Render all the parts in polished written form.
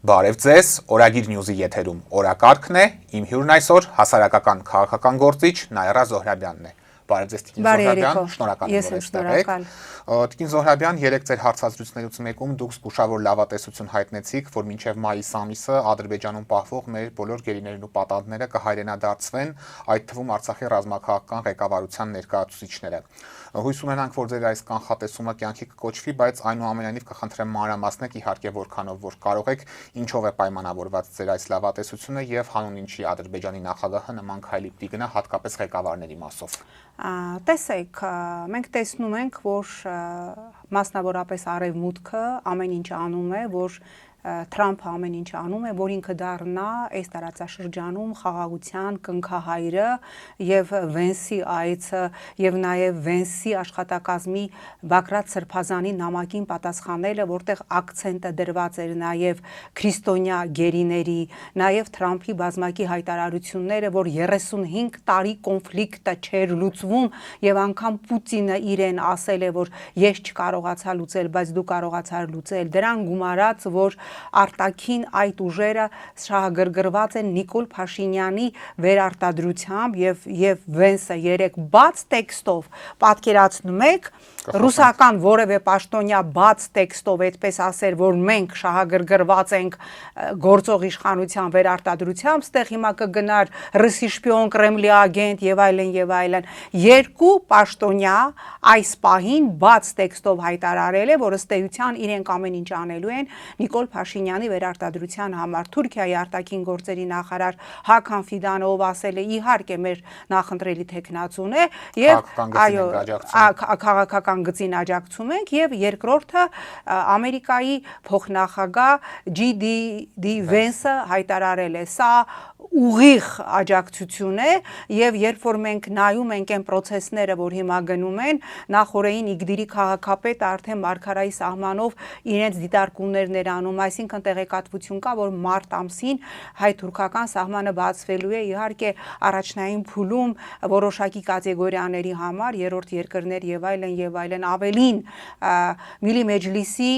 Բարև ձեզ, Օրագիր Նյուզի եթերում օրակարգն է, իմ հյուրն այսօր հասարակական քաղաքական գործիչ Նայրա Զոհրաբյանն է։ Բարև ձեզ Տիկին Զոհրաբյան, շնորհակալ եմ, որ այստեղ եք։ Տիկին Զոհրաբյան, երեք ձեր հարցազրույցներից մեկում դուք զգուշավոր լավատեսություն հայտնեցիք, որ մինչև մայիս ամիսը Ադրբեջանում պահվող մեր բոլոր գերիներն ու պատանդները կհայրենադարձվեն, այդ թվում Արցախի ռազմաքաղաքական ղեկավարության ներկայացուցիչները։ Հույս ունենանք, որ ձեր այս կանխատեսումը կյանքի կկոչվի, բայց այնուամենայնիվ կխնդրեմ մանրամասնեք իհարկե որքանով որ կարող եք, ինչով է պայմանավորված ձեր այս լավատեսությունը եւ հանուն ինչի Ադրբեջանի նախագահը նման քայլի պիտի գնա հատկապես ղեկավարների մասով։ Տեսեք, մենք տեսնում ենք, որ մասնավորապես արևմուտքը ամեն ինչ անում է, որ Թրամփը ամեն ինչ անում է, որ ինքը դառնա այս տարածաշրջանում խաղաղության կնքահայրը եւ Վենսի այցը եւ նաեւ Վենսի աշխատակազմի Բագրատ Սրբազանի նամակին պատասխանելը, որտեղ ակցենտը դրված էր նաեւ քրիստոնյա գերիների, նաեւ Թրամփի բազմակի հայտարարությունները, որ 35 տարի կոնֆլիկտը չէր լուծվում եւ անգամ Պուտինը իրեն ասել է, որ ես չկարողացա լուծել, բայց դու կարողացար լուծել, դրան գումարած, որ արտաքին այդ ուժերը շահագրգռված են Նիկոլ Փաշինյանի վերարտադրությամբ եւ Վենսը երեք բաց տեքստով պատկերացնում եք ռուսական որևէ պաշտոնյա բաց տեքստով այդպես ասեր, որ մենք շահագրգռված ենք գործող իշխանության վերարտադրությամբ, ստեղ հիմա կգնար ռուսի շպիոն, Կրեմլի ագենտ եւ այլն, երկու պաշտոնյա այս պահին բաց տեքստով հայտարարել է, որ ըստ էության իրենք ամեն ինչ անելու են Նիկոլ Փաշինյանի վերարտադրության համար։ Թուրքիայի արտաքին գործերի նախարար Հական Ֆիդանով ասել է, իհարկե մեր նախընտրելի թեկնածուն է եւ այո, քաղաքական գծին աջակցում ենք եւ երկրորդը Ամերիկայի փոխնախագահ Ջի.Դի Վենսը հայտարարել է, սա ուղիղ աջակցություն է եւ երբ որ մենք նայում ենք այն process-ները, որ հիմա գնում են, նախորդին Իգդիրի քաղաքապետը արդեն Մարգարայի սահմանով իրենց դիտարկումներն էր անում, այսինքն տեղեկատվություն կա, որ մարտ ամսին հայ-թուրքական սահմանը բացվելու է, իհարկե առաջնային փուլում որոշակի կատեգորիաների համար, երրորդ երկրներ եւ այլն ավելին Միլի Մեջլիսի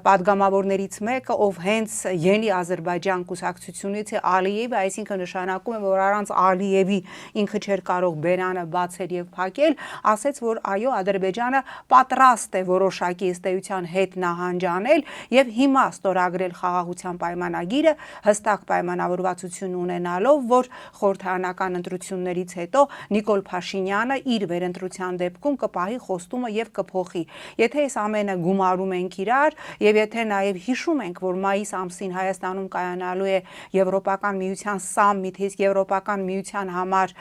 падգամավորներից մեկը, ով հենց Յենի Ադրբեջան կուսակցությունից է Ալիևը, այսինքն նշանակում է, որ առանց Ալիևի ինքը չէր կարող բերանը բացել եւ փակել, ասեց, որ այո, Ադրբեջանը պատրաստ է որոշակի ըստ էության հետ նահանջանել եւ հիմա ստորագրել խաղաղության պայմանագիրը, հստակ պայմանավորվածություն ունենալով, որ խորհրդարանական ընտրություններից հետո Նիկոլ Փաշինյանը իր վերընտրության դեպքում կպահի խոստումը եւ կփոխի։ Եթե այս ամենը գումարում ենք իրար եւ եթե նաեւ հիշում ենք, որ մայիս ամսին Հայաստանում կայանալու է Եվրոպական միության սամիթ, իսկ Եվրոպական միության համար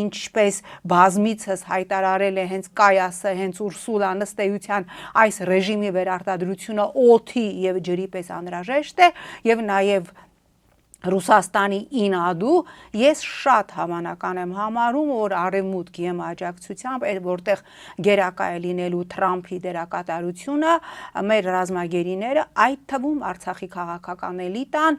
ինչպես բազմիցս հայտարարել է հենց Կայասը, հենց Ուրսուլան, ըստ էության այս ռեժիմի վերարտադրությունը օդի եւ ջրի պես անհրաժեշտ է եւ նաեւ Ռուսաստանի ինադու ես շատ հավանական եմ համարում, որ արևմուտք եմ աջակցությամբ, որտեղ գերակա է լինելու Թրամփի դերակատարությունը, մեր ռազմագերիները, այդ թվում Արցախի քաղաքական էլիտան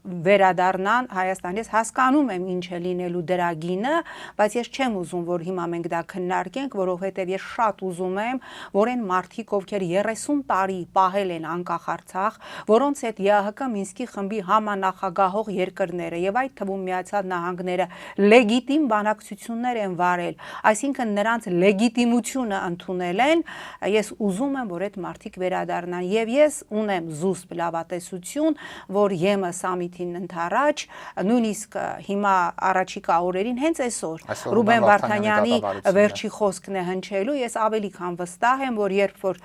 վերադառնան Հայաստան։ Ես հասկանում եմ ինչ է լինելու դրա գինը, բայց ես չեմ ուզում, որ հիմա մենք դա քննարկենք, որովհետև ես շատ ուզում եմ, որ այն մարդիկ, ովքեր 30 տարի պահել են անկախ Արցախ, որոնց հետ ԵԱՀԿ Մինսկի խմբի նախագահող երկրները եւ այդ թվում Միացյալ Նահանգները լեգիտիմ բանակցություններ են վարել, այսինքն նրանց լեգիտիմությունը ընդունել են, ես ուզում եմ, որ այդ մարդիկ վերադառնան եւ ես ունեմ զուսպ լավատեսություն, որ ԵՄ սամիթին ընթരാճ, նույնիսկ հիմա առաջիկա օրերին հենց այսօր Ռուբեն Վարդանյանի վերջի խոսքն է հնչելու, ես ավելի քան վստահ եմ, որ երբ որ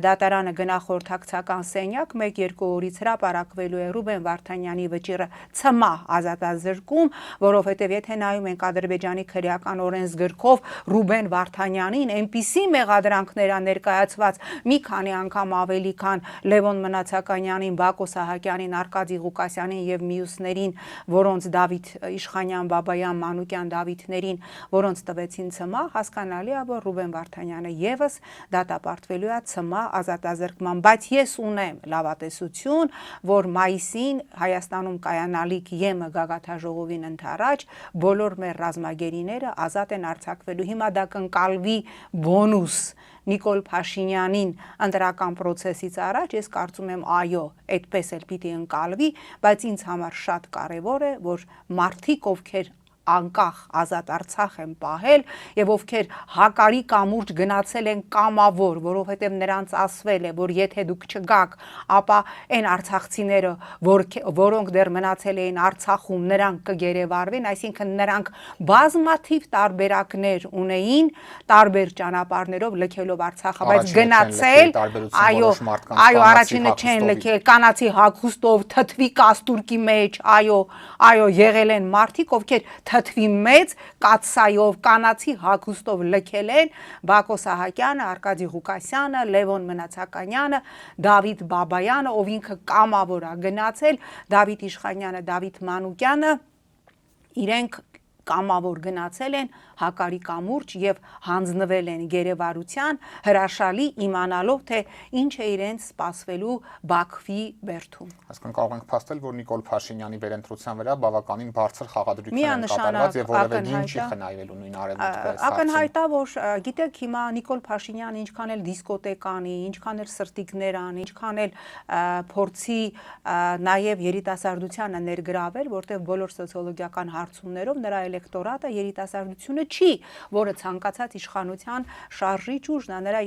դատարանը գնա խորհրդակցական սենյակ, 1-2 օրից հրապարակվելու է Ռուբեն Վարդանյանի վճիռը ՑՄԱ ազատազրկում, որովհետև եթե նայում ենք Ադրբեջանի քրեական օրենսգրքով Ռուբեն Վարդանյանին այնպիսի մեղադրանքներ ներկայացված մի քանի անգամ ավելի քան Լևոն Մնացականյանին, Բակո Սահակյանին, Արկադի Ղուկասյանին եւ մյուսներին, որոնց Դավիթ Իշխանյան, Բաբայան, Մանուկյան Դավիթներին, որոնց տվեցին ՑՄԱ, հասկանալի է, որ Ռուբեն Վարդանյանը եւս դատապարտվելու է ՑՄԱ ազատազրկման, բայց ես ունեմ լավատեսություն, որ մայիսին Հայաստանում կայանալիք ԵՄ գագաթաժողովին ընթരാճ բոլոր մեր ռազմագերիները ազատ են արձակվելու։ Հիմա դա կընկալվի բոնուս Նիկոլ Փաշինյանին ընտրական process-ից առաջ, ես կարծում եմ այո, այդպես էլ պիտի ընկալվի, բայց ինձ համար շատ կարևոր է, որ մարդիկ, ովքեր անկախ ազատ Արցախ են պահել եւ ովքեր հակարի կամուրջ գնացել են կամավոր, որովհետեւ նրանց ասվել է, որ եթե դուք չգաք, ապա այն արցախցիները, որոնք դեռ մնացել էին Արցախում, նրանք կգերեվարվեն, այսինքն նրանք բազմաթիվ տարբերակներ ունեին, տարբեր ճանապարհներով լքելով Արցախը, բայց գնացել, այո, առաջինը չեն լքել, կանացի հագուստով, թթվի կաստուրկի մեջ, այո, եղել են մարդիկ, ովքեր թթվի մեծ կաթսայով, կանացի հագուստով լքել են Բակո Սահակյանը, Արկադի Ղուկասյանը, Լևոն Մնացականյանը, Դավիթ Բաբայանը, ով ինքը կամավոր է գնացել, Դավիթ Իշխանյանը, Դավիթ Մանուկյանը, իրենք կամավոր գնացել են հակարի կամուրջ եւ հանձնվել են գերեվարության, հրաշալի իմանալով, թե ինչ է իրենց սպասվելու Բաքվի բերդում։ Այսինքն կարող ենք փաստել, որ Նիկոլ Փաշինյանի վերընտրության վրա բավականին բարձր խաղադրույքներ են կատարված եւ որևէ դին չի խնայվելու նույն արևմուտքը։ Ակնհայտ է, որ գիտեք հիմա Նիկոլ Փաշինյանը ինչքան էլ դիսկոտեկ անի, ինչքան էլ սրտիկներ անի, ինչքան էլ փորձի նաեւ երիտասարդությանը ներգրավել, որտեղ բոլոր սոցիոլոգիական հարցումներով նրա էլեկտորատը երիտասարդությունը չի, որը ցանկացած իշխանության շարժիչ ուժն է, նրա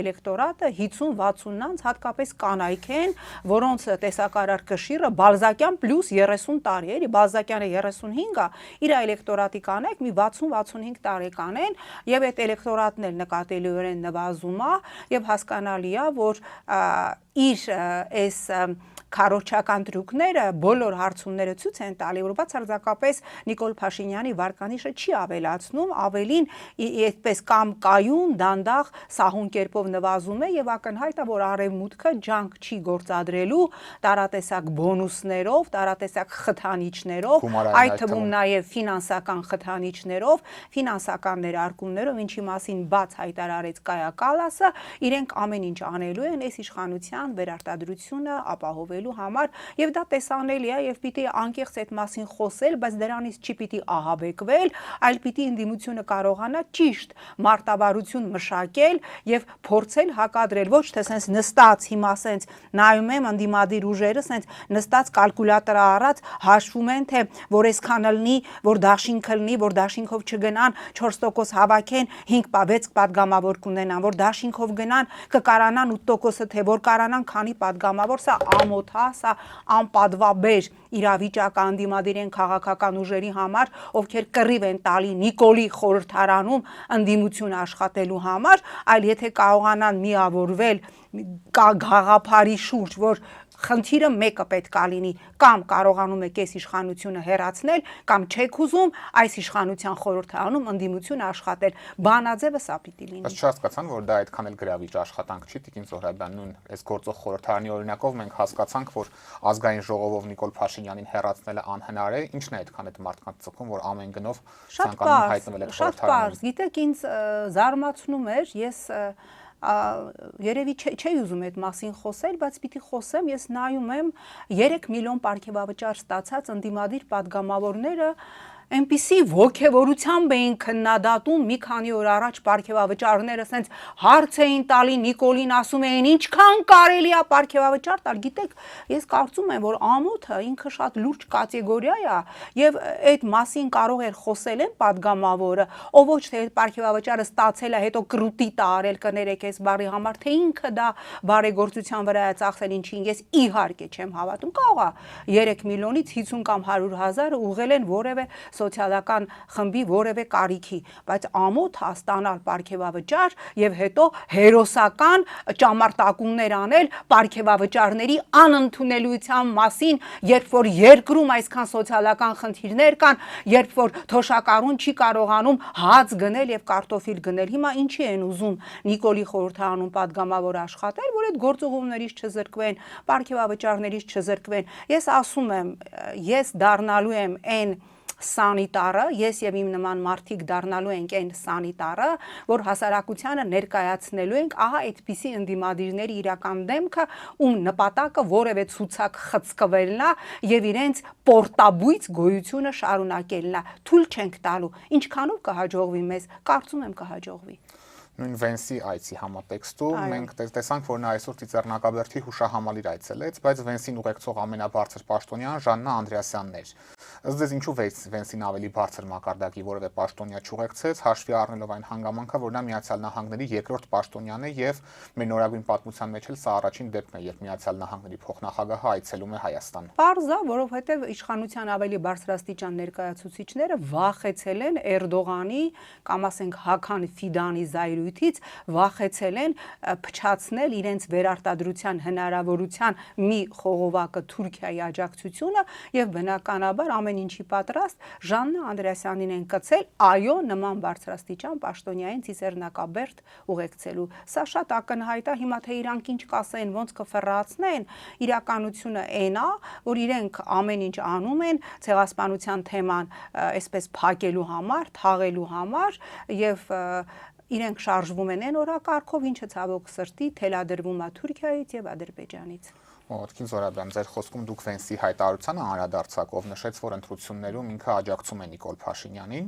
էլեկտորատը 50-60-անց հատկապես կանայք են, որոնց տեսակարար կշիռը բալզակյան պլյուս 30 տարի է, Բալզակյանը 35 է, իր էլեկտորատի կանայք մի 60-65 տարեկան են եւ այդ էլեկտորատն էլ նկատելիորեն նվազում է եւ հասկանալի է, որ իր այս քարոզչական տրուկները բոլոր հարցումները ցույց են տալի, որ բացարձակապես Նիկոլ Փաշինյանի վարկանիշը չի ավելացնում, ավելին այդպես կամ կայուն, դանդաղ, սահուն կերպով նվազում է եւ ակնհայտ է, որ արևմուտքը ջանք չի գործադրելու տարատեսակ բոնուսներով, տարատեսակ խթանիչներով, այդ թվում նաեւ ֆինանսական խթանիչներով, ֆինանսական ներարկումներով, ինչի մասին բաց հայտարարեց Կայա Կալասը, իրենք ամեն ինչ անելու են այս իշխանության վերարտադրությունը ապահովելու համար եւ դա տեսանելի է եւ պիտի անկեղծ այդ մասին խոսել, բայց դրանից չի պիտի ահաբեկվել, այլ պիտի ընդդիմությունը կարողանա ճիշտ մարտավարություն մշակել եւ փորձել հակադրել, ոչ թե sense նստած հիմա sense նայում եմ ընդդիմադիր ուժերը sense նստած կալկուլյատորը առած հաշվում են, թե որ այսքան լինի, որ դաշինքը լինի, որ դաշինքով չգնան 4% հավաքեն 5-6 падգամավոր կունենան, որ դաշինքով գնան կկարանան 8%-ը, թե որ կարանան քանի падգամավոր, սա ամոթ է, սա անպատվաբեր իրավիճակ անդիմադիր են քաղաքական ուժերի համար, ովքեր կռիվ են տալի Նիկոլի խորհրդարանում ընդդիմություն աշխատելու համար, այլ եթե կարողանան միավորվել գաղափարի շուրջ, որ խնդիրը մեկը պետք է լինի, կամ կարողանում եք այս իշխանությունը հեռացնել, կամ չեք ուզում այս իշխանության խորհրդարանում ընդդիմություն աշխատել, բանաձևը սա պիտի լինի։ Բայց չհասկացան, որ դա այդքան էլ գրավիչ աշխատանք չի, Տիկին Զոհրաբյան, նույն այս գործող խորհրդարանի օրինակով մենք հասկացանք, որ ազգային ժողովով Նիկոլ Փաշինյանին հեռացնելը անհնար է, ինչն է այդքան այդ մարդկանց ծխում, որ ամեն գնով ցանկանում հայտնվել է խորհրդարանում։ Շատ պարզ, գիտեք, ինձ զարմացնում էր, ես երևի չի ուզում այդ մասին խոսել, բայց պիտի խոսեմ, ես նայում եմ 3 միլիոն պարգևավճար ստացած ընդդիմադիր падգամավորները այնպիսի ոգևորությամբ էին քննադատում մի քանի օր առաջ պարգևավճարները, ասենց հարց էին տալի Նիկոլին, ասում էին ինչքան կարելի է պարգևավճար տալ, գիտեք, ես կարծում եմ, որ ամոթը ինքը շատ լուրջ կատեգորիա է եւ այդ մասին կարող էր խոսել են падգամավորը, ով ոչ թե այդ պարգևավճարը ստացել է, հետո կրուտի տարել, կներեք այս բարի համար, թե ինքը դա բարեգործության վրա է ծախսել, ինչին ես իհարկե չեմ հավատում, կարող է 3 միլիոնից 50 կամ 100 հազարը ուղղել են որևէ սոցիալական խմբի որևէ կարիքի, բայց ամոթ հաստանալ պարգևավճար եւ հետո հերոսական ճամարտակումներ անել պարգևավճարների անընդունելիության մասին, երբ որ երկրում այսքան սոցիալական խնդիրներ կան, երբ որ թոշակառուն չի կարողանում հաց գնել եւ կարտոֆիլ գնել, հիմա ինչի են ուզում Նիկոլի խորհրդարանում падգամավոր աշխատել, որ այդ գործողումներից չզրկվեն, պարգևավճարներից չզրկվեն։ Ես ասում եմ, ես դառնալու եմ այն սանիտարը, ես եւ իմ նման մարդիկ դառնալու ենք այն սանիտարը, որ հասարակությանը ներկայացնելու ենք, ահա այդպիսի ընդդիմադիրների իրական դեմքը, ում նպատակը որևէ ցուցակ խցկվելն է եւ իրենց պորտաբույծ գոյությունը շարունակելն է։ Թույլ չենք տալու։ Ինչքանով կհաջողվի մեզ, կարծում եմ կհաջողվի։ Նույն Վենսի այցի համատեքստում մենք տեսանք, որ նա այսօր Ծիծեռնակաբերդի հուշահամալիր այցելեց, բայց Վենսին ուղեկցող ամենաբարձր պաշտոնյան Ժաննա Անդրեասյանն էր։ Ըստ ձեզ ինչու Վենսին ավելի բարձր մակարդակի որևէ պաշտոնյա չուղեկցեց, հաշվի առնելով այն հանգամանքը, որ նա Միացյալ Նահանգների երկրորդ պաշտոնյան է եւ մեր նորագույն պատմության մեջ էլ սա առաջին դեպքն է, երբ Միացյալ Նահանգների փոխնախագահը այցելում է Հայաստան։ Պարզ է, որովհետեւ իշխանության ավելի բարձրաստիճան ներկայացուցիչները վախեցել են Էրդողանի կամ ասենք Հական Ֆիդանի զայրույթից, վախեցել են փչացնել իրենց վերարտադրության հնարավորության մի խողովակը Թուրքիայի աջակցությունը եւ բնականաբար ամեն ինչի պատրաստ Ժաննա Անդրեասյանին են կցել այո նման բարձրաստիճան պաշտոնյային Ծիծեռնակաբերդ ուղեկցելու։ Սա շատ ակնհայտ է, հիմա թե իրանք ինչ կասեն, ոնց կֆռացնեն, իրականությունը այն է, որ իրենք ամեն ինչ անում են ցեղասպանության թեման այսպես փակելու համար, թաղելու համար եւ իրենք շարժվում են այն օրակարգով, ինչը ցավոք սրտի թելադրվում է Թուրքիայից եւ Ադրբեջանից։ Ոտքին Զորաբյան, ձեր խոսքում դուք Վենսի հայտարարությանը անդրադարձաք, ով նշեց, որ ընտրություններում ինքը աջակցում է Նիկոլ Փաշինյանին։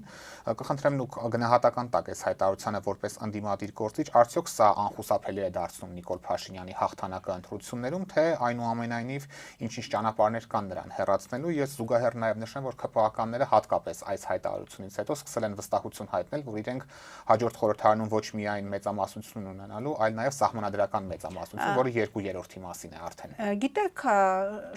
Կխնդրեմ դուք գնահատական տակ այս հայտարարությանը որպես ընդդիմադիր գործիչ, արդյոք սա անխուսափելի է դարձնում Նիկոլ Փաշինյանի հաղթանակը ընտրություններում, թե այնուամենայնիվ ինչ-ինչ ճանապարհներ կան նրան հեռացնելու։ Ես զուգահեռ նաև նշեմ, որ ԿՊԱ-ականները հատկապես այս հայտարարությունից հետո սկսել են վստահություն հայտնել, որ իրենք հաջորդ խորհրդարանում ոչ միայն մեծամասնություն ունենալու, այլ նաև սահմանադրական մեծամասնություն, որը 2/3-ի մասին է արդեն։ Գիտեք,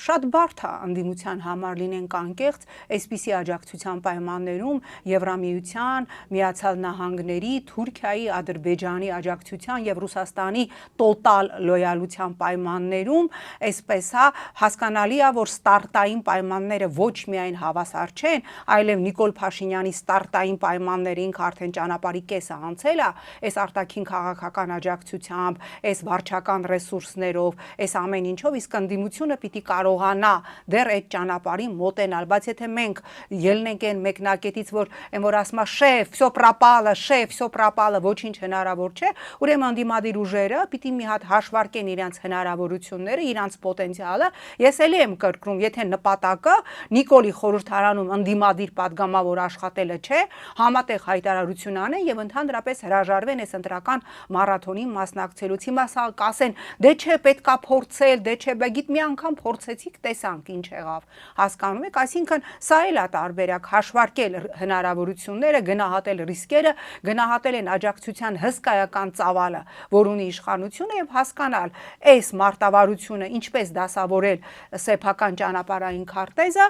շատ բարդ է ընդդիմության համար լինենք անկեղծ, այսպիսի աջակցության պայմաններում Եվրամիության, Միացյալ Նահանգների, Թուրքիայի, Ադրբեջանի աջակցության եւ Ռուսաստանի տոտալ լոյալության պայմաններում, այսպես է, հասկանալի է, որ ստարտային պայմանները ոչ միայն հավասար չեն, այլև Նիկոլ Փաշինյանի ստարտային պայմանները ինքը արդեն ճանապարհի կեսը անցել է, այս արտաքին քաղաքական աջակցությամբ, այս վարչական ռեսուրսներով, այս ամեն ինչով իսկ ընդդիմությունը պիտի կարողանա դեռ այդ ճանապարհին մոտենալ, բայց եթե մենք ելնենք այն մեկնակետից, որ ասում է շեֆ, всё пропало, ոչինչ հնարավոր չէ, ուրեմն ընդդիմադիր ուժերը պիտի մի հատ հաշվարկեն իրենց հնարավորությունները, իրենց պոտենցիալը։ Ես էլի եմ կրկնում, եթե նպատակը Նիկոլի խորհրդարանում ընդդիմադիր падգամավոր աշխատելը չէ, համատեղ հայտարարություն անեն եւ ընդհանրապես հրաժարվեն այս ընտրական մարաթոնին մասնակցելուց։ Հիմա սա կասեն, դե չէ, պետքա փորձել, դե չէ, գիտ մի անգամ փորձեցիք, տեսանք ինչ եղավ։ Հասկանում եք, այսինքն սա էլ է տարբերակ, հաշվարկել հնարավորությունները, գնահատել ռիսկերը, գնահատել են աջակցության հսկայական ծավալը, որ ունի իշխանությունը եւ հասկանալ այս մարտավարությունը ինչպես դասավորել սեփական ճանապարհային քարտեզը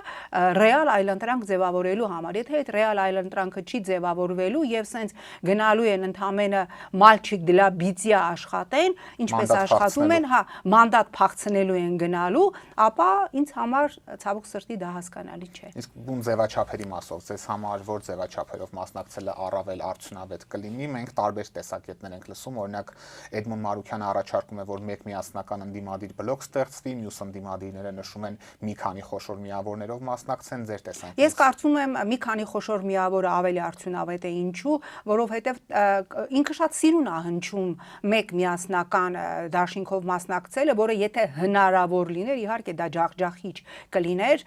ռեալ այլընտրանք ձևավորելու համար։ Եթե այդ ռեալ այլընտրանքը չի ձևավորվելու եւ սենց գնալու են ընդամենը մալչիկ դլա բիծիա աշխատեն, ինչպես աշխատում են, մանդատ փախցնելու են գնալու, ապա ինձ համար ցավոք սրտի դա հասկանալի չէ։ Իսկ բուն ձևաչափերի մասով ձեզ համար որ ձևաչափերով մասնակցելը առավել արդյունավետ կլինի, մենք տարբեր տեսակետներ ենք լսում, օրինակ Էդմոն Մարուքյանը առաջարկում է, որ մեկ միասնական ընդդիմադիր բլոկ ստեղծվի, մյուս ընդդիմադիրները նշում են մի քանի խոշոր միավորներով մասնակցեն, ձեր տեսանկյունից։ Ես կարծում եմ մի քանի խոշոր միավորը ավելի արդյունավետ է, ինչու, որովհետև ինքը շատ սիրուն է հնչում մեկ միասնական դաշինքով մասնակցելը, որը եթե հնարավոր լիներ, իհարկե դա ջախջախիչ կլիներ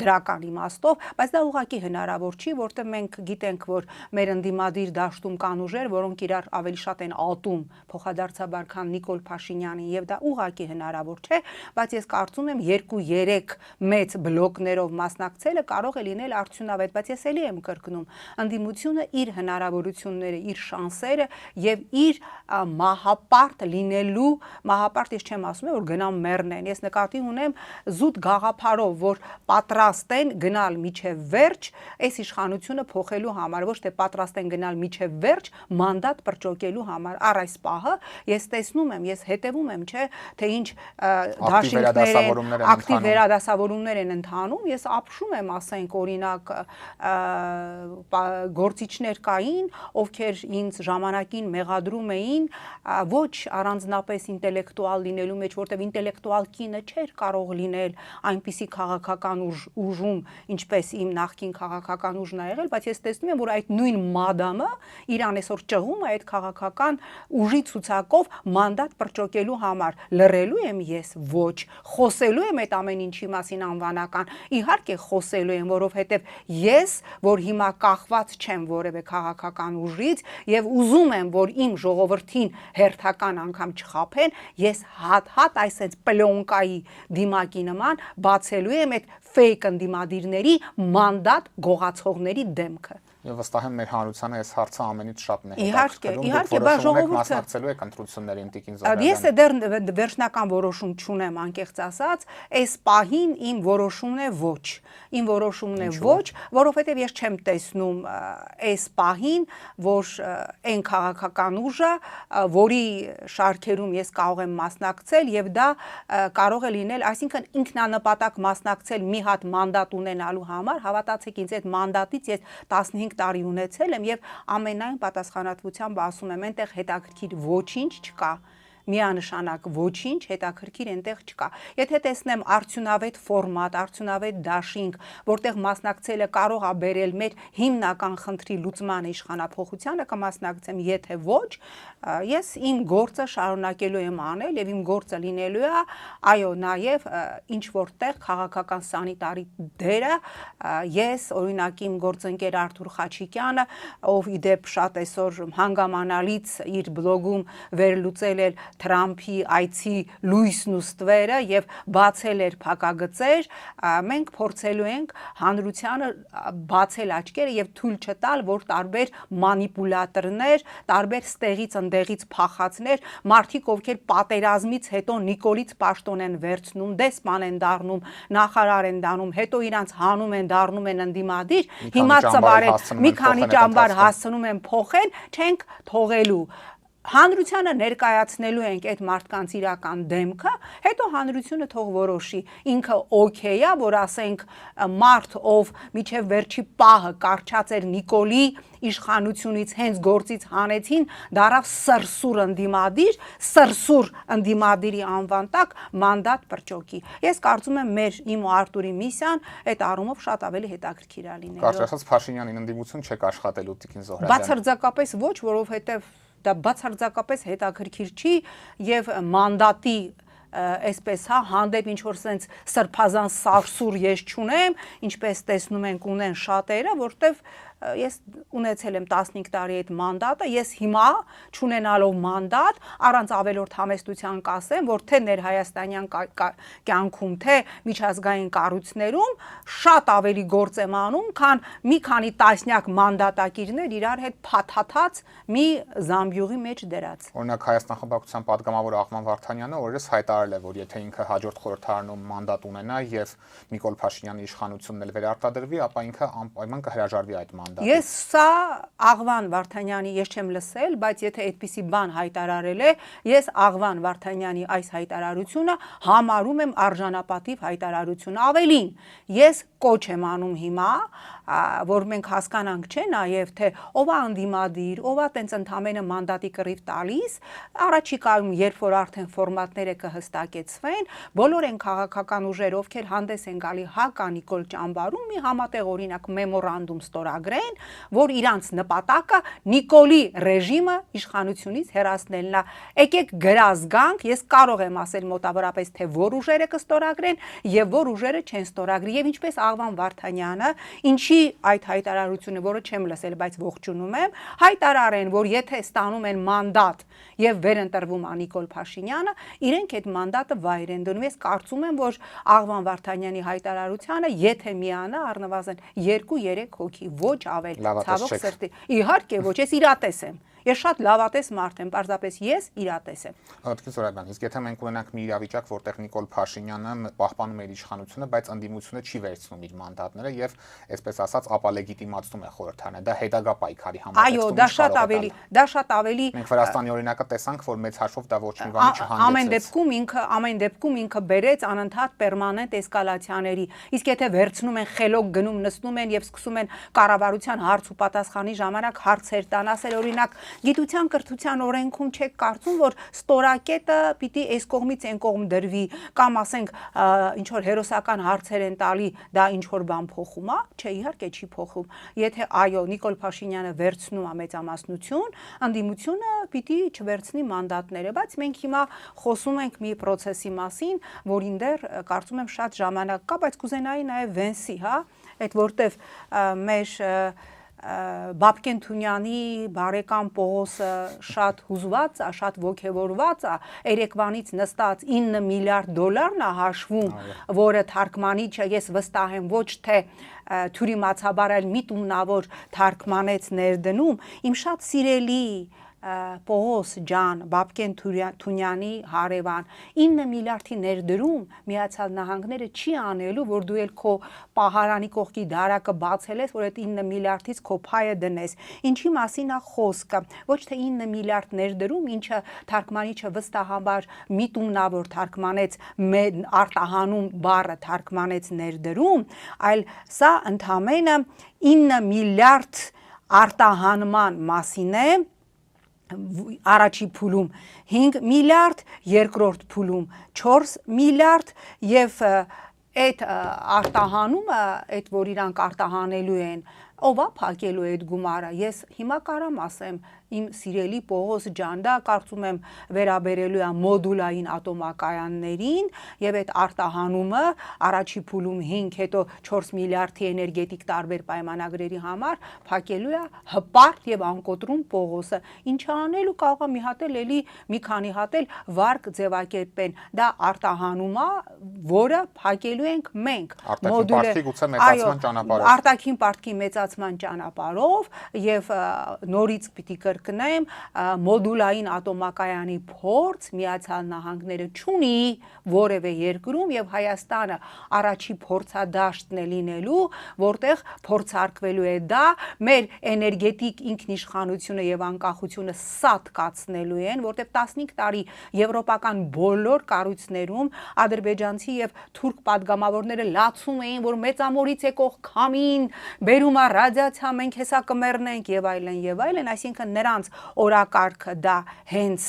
դրական իմաստով, բայց դա ուղղակի հնարավոր չի, որտեղ մենք գիտենք, որ մեր ընդդիմադիր դաշտում կան ուժեր, որոնք իրար ավելի շատ են ատում փոխադարձաբար, քան Նիկոլ Փաշինյանը, եւ դա ուղղակի հնարավոր չէ, բայց ես կարծում եմ 2-3 մեծ բլոկներով մասնակցելը կարող է լինել արդյունավետ, բայց ես էլի եմ կրկնում, ընդդիմությունը իր հնարավորությունները, իր շանսերը եւ իր մահապարտ լինելու, մահապարտ ես չեմ ասում, որ գնամ մեռնեն, ես նկատի ունեմ զուտ գաղափարով, որ պատրաստ են գնալ միջև վերջ, այս իշխանությունը փոխելու համար, ոչ թե պատրաստ են գնալ միջև վերջ, մանդատ պրճոկելու համար։ Առ այս պահը ես տեսնում եմ, ես հետևում եմ, չէ, թե ինչ դաշինքներ են, ակտիվ վերադասավորումներ են ընթանում, ես ապշում եմ, ասենք, օրինակ գործիչներ կային, ովքեր ինձ ժամանակին մեղադրում էին ոչ առանձնապես ինտելեկտուալ լինելու մեջ, որտեղ ինտելեկտուալ կինը չէր կարող լինել այնպիսի քաղաքական ուժում, ինչպես իմ նախկին քաղաքական ուժն ա եղել, բայց ես տեսնում եմ, որ այդ նույն մադամը իրան այսօր ճղում է այդ քաղաքական ուժի ցուցակով մանդատ պրճոկելու համար։ Լռելու եմ ես, ոչ, խոսելու եմ այդ ամեն ինչի մասին անվանական, իհարկե խոսելու եմ, որովհետև ես, որ հիմա կախված չեմ որևէ քաղաքական ուժից եւ ուզում եմ, որ իմ ժողովրդին հերթական անգամ չխաբեն, ես հատ այսպես պլյոնկայի դիմակի նման բացելու եմ այդ ֆեյք ընդդիմադիրների մանդատ գողացողների դեմքը։ Եվ վստահ եմ մեր հանրությանը այս հարցը ամենից շատն է հետաքրքրում։ Իհարկե, բայց ժողովուրդը մասնակցելու է ընտրություններին Տիկին Զոհրաբյանը։ Ես դեռ վերջնական որոշում չունեմ, անկեղծ ասած, այս պահին իմ որոշումն է ոչ։ Իմ որոշումն է ոչ, որովհետև ես չեմ տեսնում այս պահին, որ այն քաղաքական ուժը, որի շարքերում ես կարող եմ մասնակցել եւ դա կարող է լինել, այսինքն ինքնանպատակ մասնակցել մի հատ մանդատ ունենալու համար, հավատացեք ինձ, այդ մանդատից ես 15 տարի ունեցել եմ եւ ամենայն պատասխանատվությամբ ասում եմ, այնտեղ հետաքրքիր ոչինչ չկա։ Միանշանակ ոչինչ հետաքրքիր այնտեղ չկա։ Եթե տեսնեմ արդյունավետ ֆորմատ, արդյունավետ դաշինք, որտեղ մասնակցելը կարող է բերել մեր հիմնական խնդրի լուծման իշխանափոխությանը կմասնակցեմ, եթե ոչ, ես իմ գործը շարունակելու եմ անել եւ իմ գործը լինելու է, այո, նաեւ ինչ որտեղ քաղաքական սանիտարի դերը ես օրինակ իմ գործընկեր Արթուր Խաչիկյանը, ով իդեպ շատ այսօր հանգամանալից իր բլոգում վերլուծել էր Թրամփի այցի լույսն ու ստվերը եւ բացել էր փակագծեր, մենք փորձելու ենք հանրությանը բացել աչքերը եւ թույլ չտալ, որ տարբեր մանիպուլատորներ, տարբեր ստեղից ընդեղից փախածներ, մարդիկ, ովքեր պատերազմից հետո Նիկոլից պաշտոն են վերցնում, դեսպան են դառնում, նախարար են դառնում, հետո իրանց հանում են, դառնում են ընդդիմադիր, հիմա ծվարեն, մի քանի ճամբար հասցնում են փոխել, չենք թողելու։ Հանրությանը ներկայացնելու ենք այդ մարդկանց իրական դեմքը, հետո հանրությունը թող որոշի, ինքը օքեյ է, որ ասենք մարդ, ով միջև վերջի պահը կարճած էր Նիկոլի իշխանությունից հենց գործից հանեցին, դարավ սրսուր ընդդիմադիր, սրսուր ընդդիմադիրի անվան տակ մանդատ պրճոկի։ Ես կարծում եմ իմ ու Արտուրի միսիան այդ առումով շատ ավելի հետաքրքիր է լինելու։ Կարճ ասած Փաշինյանին ընդդիմություն չեք աշխատելու Տիկին Զոհրաբյան։ Բացարձակապես ոչ, որովհետև դա բացարձակապես հետաքրքիր չի եւ մանդատի այսպես հանդեպ ինչ որ sense սրբազան սարսուր ես չունեմ, ինչպես տեսնում ենք ունեն շատերը, որտեվ ես ունեցել եմ 15 տարի այդ մանդատը, ես հիմա չունենալով մանդատ, առանց ավելորդ համեստության կասեմ, որ թե ներհայաստանյան կյանքում, թե միջազգային կառույցներում շատ ավելի գործ եմ անում, քան մի քանի տասնյակ մանդատակիրներ իրար հետ փաթաթած մի զամբյուղի մեջ դրած։ Օրինակ Հայաստան խմբակցության падգամավոր Աղման Վարդանյանը օրերս հայտարարել է, որ եթե ինքը հաջորդ խորհրդարանում մանդատ ունենա եւ Նիկոլ Փաշինյանի իշխանությունն էլ վերարտադրվի, ապա ինքը անպայման կհրաժարվի այդ մանդատից։ Ես սա Աղվան Վարդանյանի ես չեմ լսել, բայց եթե այդպիսի բան հայտարարել է, ես Աղվան Վարդանյանի այս հայտարարությունը համարում եմ արժանապատիվ հայտարարություն։ Ավելին, ես կոչ եմ անում հիմա, որ մենք հասկանանք, չէ, նաև թե ով է ընդդիմադիր, ով է տենց ընդամենը մանդատի կռիվ տալիս, առաջիկայում երբ որ արդեն ֆորմատները կհստակեցվեն, բոլոր են քաղաքական ուժեր, ովքեր հանդես են գալի հականիկոլ ճամբարում, մի համատեղ օրինակ մեմորանդում ստորագրեն, որ իրանց նպատակը Նիկոլի ռեժիմը իշխանությունից հեռացնելն է։ Եկեք գրազգանք, ես կարող եմ ասել մոտավորապես թե որ ուժերը կստորագրեն եւ որ ուժերը չեն ստորագրի եւ ինչպես Աղվան Վարդանյանը, ինչի այդ հայտարարությունը, որը չեմ լսել, բայց ողջունում եմ, հայտարարեն, որ եթե ստանում են մանդատ եւ վերընտրվում է Նիկոլ Փաշինյանը, իրենք այդ մանդատը վայր են դնում։ Ես կարծում եմ, որ Աղվան Վարդանյանի հայտարարությանը եթե միանա առնվազն 2-3 հոգի, ոչ ավել, ցավոք սրտի։ Իհարկե ոչ, ես իրատես եմ։ Ես շատ լավատես մարդ եմ, պարզապես ես իրատես եմ։ Տիկին Զոհրաբյան, իսկ եթե մենք ունենանք մի իրավիճակ, որտեղ Նիկոլ Փաշինյանը պահպանում է իր իշխանությունը, բայց ընդդիմությունը չի վերցնում իր մանդատները եւ այսպես ասած ապալեգիտիմացնում է խորհրդարանը, դա հետագա պայքարի համար։ Այո, դա շատ ավելի Մենք Վրաստանի օրինակը տեսանք, որ մեծ հաշվով դա ոչ մի բանի չհանգեցրեց։ Ամեն դեպքում ինքը բերեց անընդհատ պերմանենտ էսկալացիաների։ Իսկ եթե վերցնում են խելոք գնում, նստում են եւ սկսում են կառավարության հարց ու պատասխանի ժամանակ հարցեր տան, ասել օրինակ Գիտության կրթության օրենքում չեք կարծում, որ ստորակետը պիտի այս կողմից այն կողմ դրվի, կամ ասենք ինչ որ հերոսական հարցեր են տալի, դա ինչ որ բան փոխում է, չէ, իհարկե չի փոխում։ Եթե այո, Նիկոլ Փաշինյանը վերցնում է մեծամասնություն, ընդդիմությունը պիտի չվերցնի մանդատները, բայց մենք հիմա խոսում ենք մի process-ի մասին, որին դեռ կարծում եմ շատ ժամանակ կա, բայց կուզենայի նաև Վենսի, հա, այդ որտեվ մեր Բաբկեն Թունյանի բարեկամ Պողոսը շատ հուզված է, շատ ոգևորված է, երեկվանից նստած 9 միլիարդ դոլարն է հաշվում, որը թարգմանիչը ես վստահ եմ ոչ թե թյուրիմացաբար, այլ միտումնավոր թարգմանեց ներդնում, իմ շատ սիրելի Պողոս ջան, Բաբկեն Թունյանի հարևան, 9 միլիարդի ներդրում Միացյալ Նահանգները չի անելու, որ դու էլ քո պահարանի կողքի դարակը բացել ես, որ այդ 9 միլիարդից քո փայը դնես։ Ինչի մասին է խոսքը։ Ոչ թե 9 միլիարդ ներդրում, ինչը թարգմանիչը վստահաբար միտումնավոր թարգմանեց, արտահանում բառը թարգմանեց ներդրում, այլ սա ընդամենը 9 միլիարդ արտահանման մասին է, առաջի փուլում 5 միլիարդ, երկրորդ փուլում 4 միլիարդ եւ այդ արտահանումը, այդ որ իրանք արտահանելու են, ով է փակելու այդ գումարը։ Ես հիմա կարամ ասեմ, իմ սիրելի Պողոս ջան, դա կարծում եմ վերաբերելու է մոդուլային ատոմակայաններին եւ այդ արտահանումը առաջի փուլում 5, հետո 4 միլիարդի էներգետիկ տարբեր պայմանագրերի համար փակելու է հպարտ եւ անկոտրում Պողոսը։ Ինչ անելու կարող է մի հատ էլ էլի մի քանի հատ էլ վարկ ձևակերպեն։ Դա արտահանում է, որը փակելու ենք մենք։ Մոդուլը գուցե մեծացման ճանապարհով։ Արտաքին պարտքի մեծացման ճանապարհով եւ նորից պիտի կնեմ, մոդուլային ատոմակայանի փորձ Միացյալ Նահանգները չունի որևէ երկրում եւ Հայաստանը առաջի փորձադաշտն է լինելու, որտեղ փորձարկվելու է դա, մեր էներգետիկ ինքնիշխանությունը եւ անկախությունը սատկացնելու են, որտեղ 15 տարի եվրոպական բոլոր կառույցներում ադրբեջանցի եւ թուրք падգամավորները լացում էին, որ մեծամորից եկող քամին բերում է ռադիացիա, մենք հեսա կմեռնենք եւ այլն, այսինքն նրանց օրակարգը դա հենց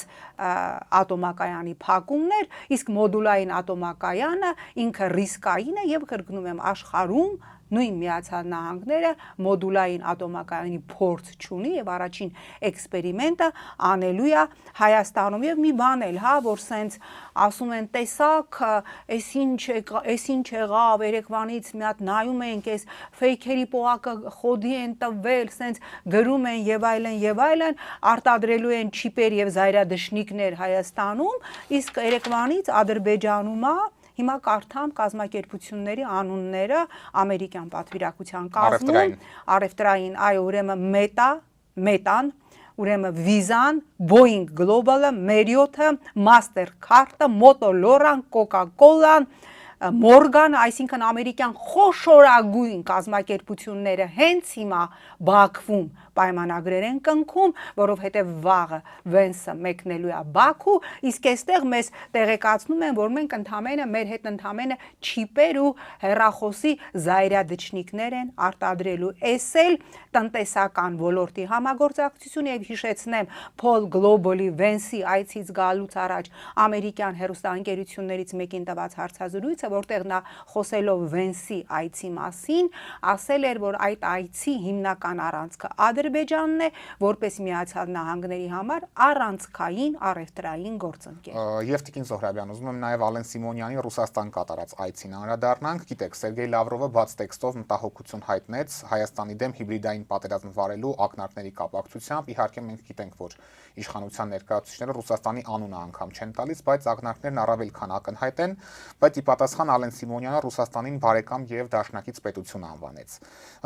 ատոմակայանի փակումն էր, իսկ մոդուլային ատոմակայանը ինքը ռիսկային է եւ կրկնում եմ աշխարհում նույն Միացյալ Նահանգները մոդուլային ատոմակայանի փորձ չունի եւ առաջին էքսպերիմենտը անելու է Հայաստանում եւ մի բան էլ, հա, որ սենց ասում են տեսակ, էս ինչ եղավ, երեկվանից մի հատ նայում ենք, էս ֆեյքերի պողակը խոդի են տվել, սենց գրում են եւ այլն, արտադրելու են չիպեր եւ զայրադշնիկներ Հայաստանում, իսկ երեկվանից Ադրբեջանում է Հիմա կարդամ կազմակերպությունների անունները ամերիկյան պատվիրակության կազմում, առևտրային, այո, ուրեմն Մետան, ուրեմն Վիզան, Boeing Global-ը, Marriott-ը, Mastercard-ը, Motorola-ն, Coca-Cola-ն, Morgan, այսինքն ամերիկյան խոշորագույն կազմակերպությունները հենց հիմա Բաքվում պայմանագրեր են կնքում, որովհետև վաղը Վենսը մեկնելու է Բաքու, իսկ այստեղ մեզ տեղեկացնում են, որ մենք մեր հետ ընդամենը չիպեր ու հեռախոսի զայրադչնիկներ են արտադրելու։ Էս էլ տնտեսական ոլորտի համագործակցություն եւ հիշեցնեմ Paul Global-ի Վենսի այցից գալուց առաջ ամերիկյան հեռուստաընկերություններից մեկին տված հարցազրույցը, որտեղ նա խոսելով Վենսի այցի մասին, ասել էր, որ այդ այցի հիմնական առանցքը Ադրբեջանն է, որպես Միացյալ Նահանգների համար առանցքային առևտրային գործընկեր։ Եվ Տիկին Զոհրաբյան, ուզում եմ նաև Ալեն Սիմոնյանի Ռուսաստան կատարած այցին անդրադառնանք։ Գիտեք, Սերգեյ Լավրովը բաց տեքստով մտահոգություն հայտնեց Հայաստանի դեմ հիբրիդային պատերազմ վարելու ակնարկների կապակցությամբ։ Իհարկե մենք գիտենք, որ իշխանության ներկայացուցիչները Ռուսաստանի անունը անգամ չեն տալիս, բայց ակնարկներն առավել քան ակնհայտ են, բայց ի պատասխան Ալեն Սիմոնյանը Ռուսաստանին բարեկամ եւ դաշնակից պետություն անվանեց։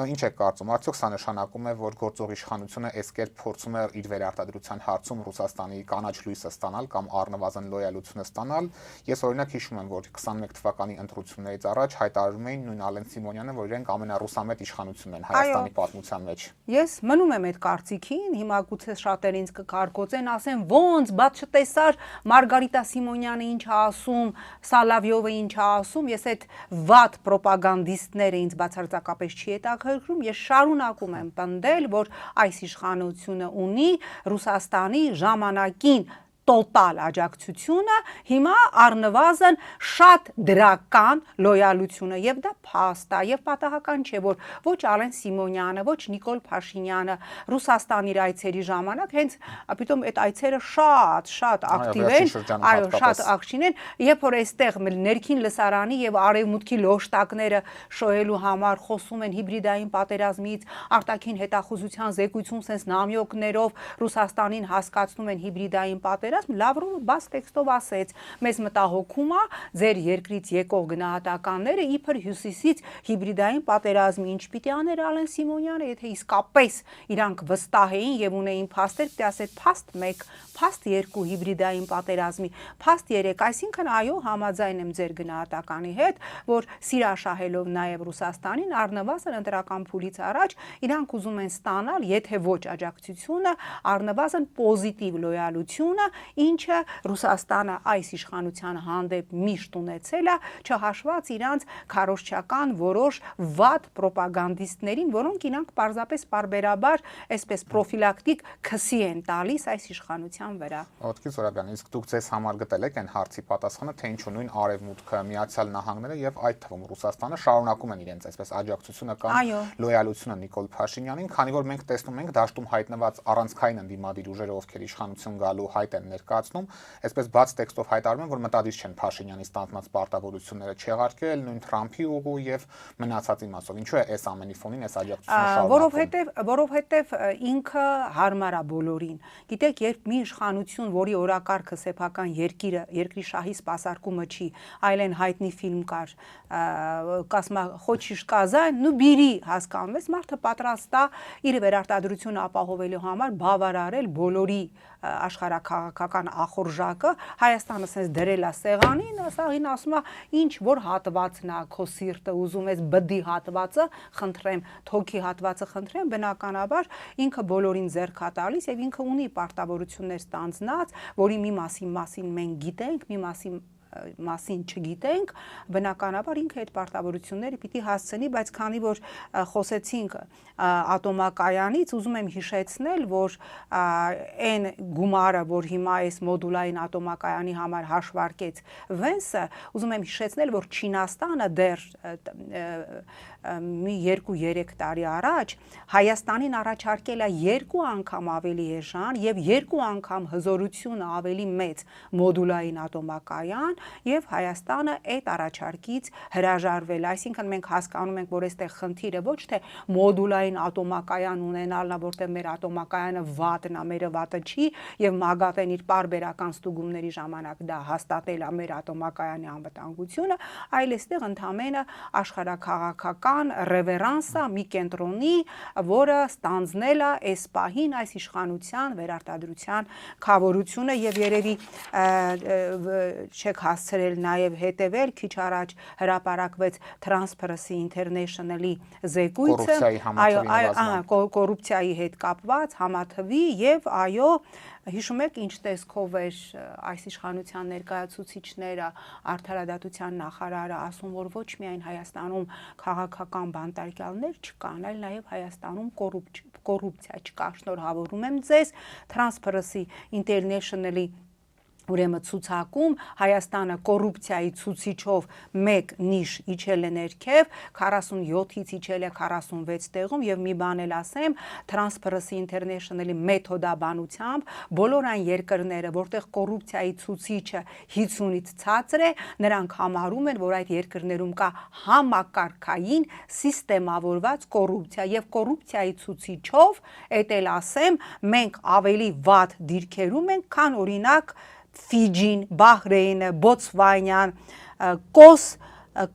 Ինչ եք կարծում, արդյոք սա նշանակում է, որ գործող իշխանությունը այս կերպ փորձում է իր վերարտադրության հարցում Ռուսաստանի կանաչ լույսը ստանալ կամ առնվազն լոյալությունը ստանալ։ Ես օրինակ հիշում եմ, որ 21 թվականի ընտրություններից առաջ հայտարարում էին նույն Ալեն Սիմոնյանը, որ իրենք ամենառուսամետ իշխանությունն են Հայաստանի պատմության մեջ։ Ես մնում եմ այդ կարծիքին, հիմա գուցե շատերին ինձ կկարկոծեն, ասեն ոնց, բաց չտեսար Մարգարիտա Սիմոնյանը ինչ է ասում, Սալավյովը ինչ է ասում, ես այդ վատ պրոպագանդիստները ինձ բացարձակապես չի հետաքրքրում, ես շարունակում եմ պնդել, որ այս իշխանությունը ունի Ռուսաստանի ժամանակին տոտալ աջակցությունը, հիմա առնվազն շատ դրական լոյալությունը եւ դա փաստ է եւ պատահական չէ, որ ոչ Ալեն Սիմոնյանը, ոչ Նիկոլ Փաշինյանը Ռուսաստանի այցերի ժամանակ հենց պիտոմ այդ այցերը շատ ակտիվ են, այո, շատ ակտիվ են, երբ որ այստեղ ներքին լսարանի եւ արևմուտքի լոշտակները շոյելու համար խոսում են հիբրիդային պատերազմից, արտաքին հետախուզության զեկույցում sense նամյոկներով Ռուսաստանին հասկացնում են հիբրիդային պատերազմ, Լավրովը բաց տեքստով ասեց, մեզ մտահոգում է ձեր երկրից եկող գնահատականները իբր հյուսիսից հիբրիդային պատերազմի, ինչ պիտի աներ Ալեն Սիմոնյանը, եթե իսկապես իրանք վստահ էին եւ ունեին փաստեր, պիտի ասել փաստ 1, փաստ 2 հիբրիդային պատերազմի, փաստ 3, այսինքն այո, համաձայն եմ ձեր գնահատականի հետ, որ սիրաշահելով նաեւ Ռուսաստանին առնվազն ընտրական փուլից առաջ իրանք ուզում են ստանալ, եթե ոչ աջակցությունը, առնվազն պոզիտիվ լոյալությունը, ինչը Ռուսաստանը այս իշխանության հանդեպ միշտ ունեցել է, չհաշված իրանց քարոզչական որոշ վատ պրոպագանդիստներին, որոնք իրանք պարզապես բարբերաբար այսպես պրոֆիլակտիկ քսի են տալիս այս իշխանության վրա։ Ոտքի Զորաբյան, իսկ դուք ձեզ համար գտել եք այն հարցի պատասխանը, թե ինչու նույն Արևմուտքը, Միացյալ Նահանգները եւ այդ թվում Ռուսաստանը շարունակում են իրենց այսպես աջակցությունը կամ լոյալությունը Նիկոլ Փաշինյանին, քանի որ մենք տեսնում ենք դաշտում հայտնված առանցքային ընդդիմադիր ուժերը, ովքեր իշխանություն գալու հայտ են ներկայացնում, այսպես բաց տեքստով հայտարարում են, որ մտադիր չեն Փաշինյանի ստանձնած պարտավորությունները չեղարկել, նույն Թրամփի ուղու եւ մնացածի մասով։ Ինչու է այս ամենի ֆոնին այս աջակցությունը շարունակվում։ Որովհետեւ ինքը հարմար է բոլորին։ Գիտեք, երբ մի իշխանություն, որի օրակարգը սեփական երկրի շահի սպասարկումը չի, այլ են հայտնի ֆիլմ կար, կասմա «Хочешь сказать, ну бери» հասկանում ես, մարդը պատրաստ է իր վերարտադրությունը ապահովելու համար բավարարել բոլորի աշխարհաքաղաքական ախորժակը, Հայաստանը sense դրել է սեղանին, սաղին ասում է ինչ որ հատվածն է քո սիրտը ուզում ես բդի հատվածը խնդրեմ, թոքի հատվածը խնդրեմ, բնականաբար ինքը բոլորին ձեռք է տալիս եւ ինքը ունի պարտավորություններ ստանձնած, որի մի մասին մենք գիտենք, մի մասին չգիտենք, բնականաբար ինքը այդ պարտավորությունները պիտի հասցնի, բայց քանի որ խոսեցինք ատոմակայանից, ուզում եմ հիշեցնել, որ այն գումարը, որ հիմա այս մոդուլային ատոմակայանի համար հաշվարկեց Վենսը, ուզում եմ հիշեցնել, որ Չինաստանը դեռ մի 2-3 տարի առաջ Հայաստանին առաջարկել է 2 անգամ ավելի էժան եւ 2 անգամ հզորությունը ավելի մեծ մոդուլային ատոմակայան եւ Հայաստանը այդ առաջարկից հրաժարվել, այսինքն մենք հասկանում ենք, որ այստեղ խնդիրը ոչ թե մոդուլային ատոմակայան ունենալն է, որտեղ մեր ատոմակայանը վատն է, մերը վատը չի եւ ՄԱԳԱՏ-ն իր պարբերական ստուգումների ժամանակ դա հաստատել է մեր ատոմակայանի անվտանգությունը, այլ այստեղ ընդհանրապես աշխարհաքաղաքական ռևերանսը մի կենտրոնի, որը ստանձնել է այս պահին այս իշխանության վերարտադրության քավորությունը եւ երևի չեք հասցրել նաեւ հետեւել, քիչ առաջ հրապարակվեց Transparency International-ի զեկույցը, կոռուպցիայի հետ կապված համաթվի եւ այո, հիշում եք ինչ տեսքով էր այս իշխանության ներկայացուցիչները, արդարադատության նախարարը ասում, որ ոչ միայն Հայաստանում քաղաքական բանտարկյալներ չկան, այլ նաև Հայաստանում կոռուպցիա չկա։ Շնորհավորում եմ ձեզ Transparency International-ի ուրեմն ցուցակում Հայաստանը կոռուպցիայի ցուցիչով 1 նիշ իջել է ներքև, 47-ից իջել է 46 տեղում եւ մի բան էլ ասեմ, Transparency International-ի մեթոդաբանությամբ բոլոր այն երկրները, որտեղ կոռուպցիայի ցուցիչը 50-ից ցածր է, նրանք համարում են, որ այդ երկրներում կա համակարգային սիստեմավորված կոռուպցիա եւ կոռուպցիայի ցուցիչով, էդ էլ ասեմ, մենք ավելի վատ դիրքերում ենք, քան օրինակ Ֆիջին, Բահրեյնը, Բոցվանիան, Կոս,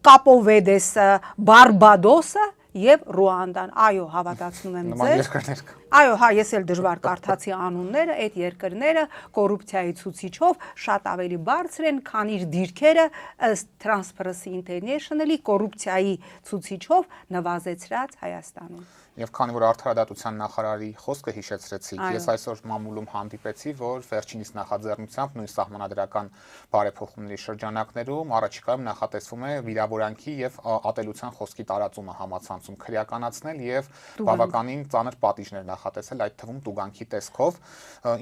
Կապովեդեսը, Բարբադոսը եւ Ռուանդան։ Այո, հավատացնում եմ ձեզ։ Այո, հա, ես էլ դժվար կարդացի անունները, այդ երկրները կոռուպցիայի ցուցիչով շատ ավելի բարձր են, քան իր դիրքերը ըստ Transparency International-ի կոռուպցիայի ցուցիչով նվազեցրած Հայաստանում։ Եվ քանի որ արդարադատության նախարարի խոսքը հիշեցրեցիք, ես այսօր մամուլում հանդիպեցի, որ վերջինիս նախաձեռնությամբ նույն սահմանադրական բարեփոխումների շրջանակներում առաջիկայում նախատեսվում է վիրավորանքի եւ ատելության խոսքի տարածումը համացանցում քրեականացնել եւ բավականին ծանր պատիժներ նախատեսել, այդ թվում տուգանքի տեսքով,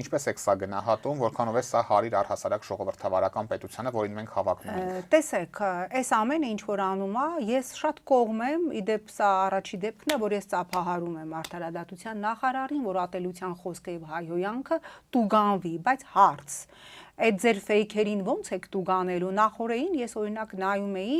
ինչպես է սա գնահատում, որքանով է սա հարիր առհասարակ ժողովրդավարական պետությանը, որին մենք հավակնում ենք։ Տեսեք, այս ամենը ինչ որ անում է, ես շատ կողմ եմ, իդեպ սա առաջի դեպքն է, որ ես ծափահարում եմ արդարադատության նախարարին, որ ատելության խոսքը եւ հայհոյանքը տուգանվի, բայց հարց այդ ձեր ֆեյքերին ո՞նց եք տուգանելու։ Նախորդին ես օրինակ նայում էի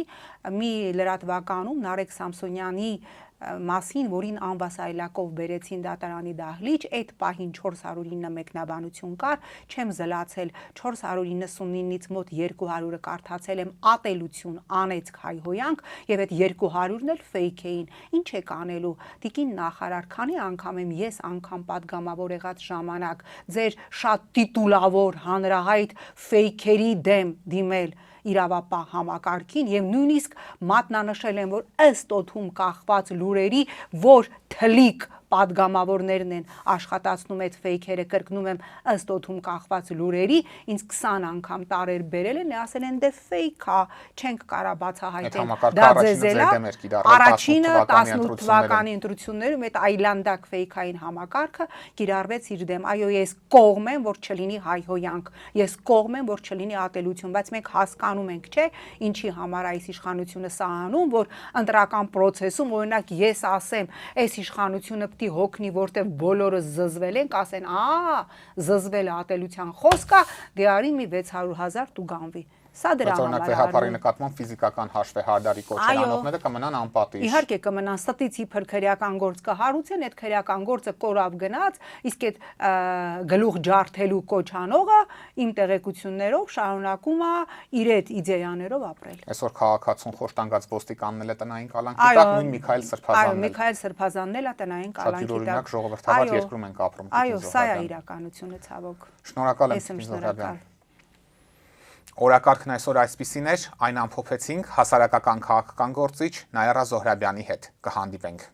մի լրատվականում Նարեկ Սամսոնյանի մասին, որին անվասայլակով բերեցին դատարանի դահլիճ, այդ պահին 409 մեկնաբանություն կար, չեմ զլացել 499-ից մոտ 200-ը կարդացել եմ ատելություն, անեծք, հայհոյանք եւ այդ 200-ն էլ ֆեյք էին։ Ինչ եք անելու։ Տիկին նախարար, քանի անգամ եմ ես անգամ падգամավոր եղած ժամանակ ձեր շատ տիտուլավոր հանրահայտ ֆեյքերի դեմ դիմել իրավապահ համակարգին եւ նույնիսկ մատնանշել են, որ ըստ օդում կախված լուրերի, որ թլիկ падգամավորներն են աշխատացնում այդ ֆեյքերը, կրկնում եմ, ըստ օդում կախված լուրերի, ինձ 20 անգամ տարեր բերել են, ասել են դե ֆեյք է, չենք կարա բացահայտել։ Դա ձեզելա առաջինը 18 թվականի ընտրություններում այդ այլանդակ ֆեյքային համակարգը կիրառվեց իր դեմ։ Այո, ես կողմ եմ, որ չլինի հայհոյանք, ես կողմ եմ, որ չլինի ատելություն, բայց մենք հասկանում ենք, չէ, ինչի համար այս իշխանությունը սա անում, որ ընտրական process-ում օրինակ ես ասեմ, այս իշխանությունը հոգնի, որտեղ բոլորը զզվել են, ասեն, զզվել է ատելության խոսքա, դե արի մի 600,000 տուգանվի։ Սա դրա համար է։ Վեհապարի նկատմամբ ֆիզիկական հաշվեհարդարի կոչելանողները կմնան անպատիժ։ Իհարկե կմնան, ստից իբր քրեական գործ կհարուցեն, այդ քրեական գործը կորավ գնաց, իսկ այդ գլուխ ջարդելու կոչանողը իմ տեղեկություններով շարունակում է իր այդ իդեյաներով ապրել։ Այսօր քաղաքացուն խոշտանգած ոստիկանն է տնային կալանքի տակ, նույն Միքայել Սրբազանն է։ Այո, Միքայել Սրբազանն է տնային կալանքի տակ։ Յուրօրինակ ժողովրդավար երկրում ենք ապրում։ Այո, սա է իրականությունը, ցավոք։ Շնորհակալ եմ, Զոհրաբյան։ Օրակարգն այսօր այսպիսին էր, այն ամփոփեցինք հասարակական քաղաքական գործիչ Նայարա Զոհրաբյանի հետ։ Կհանդիպենք։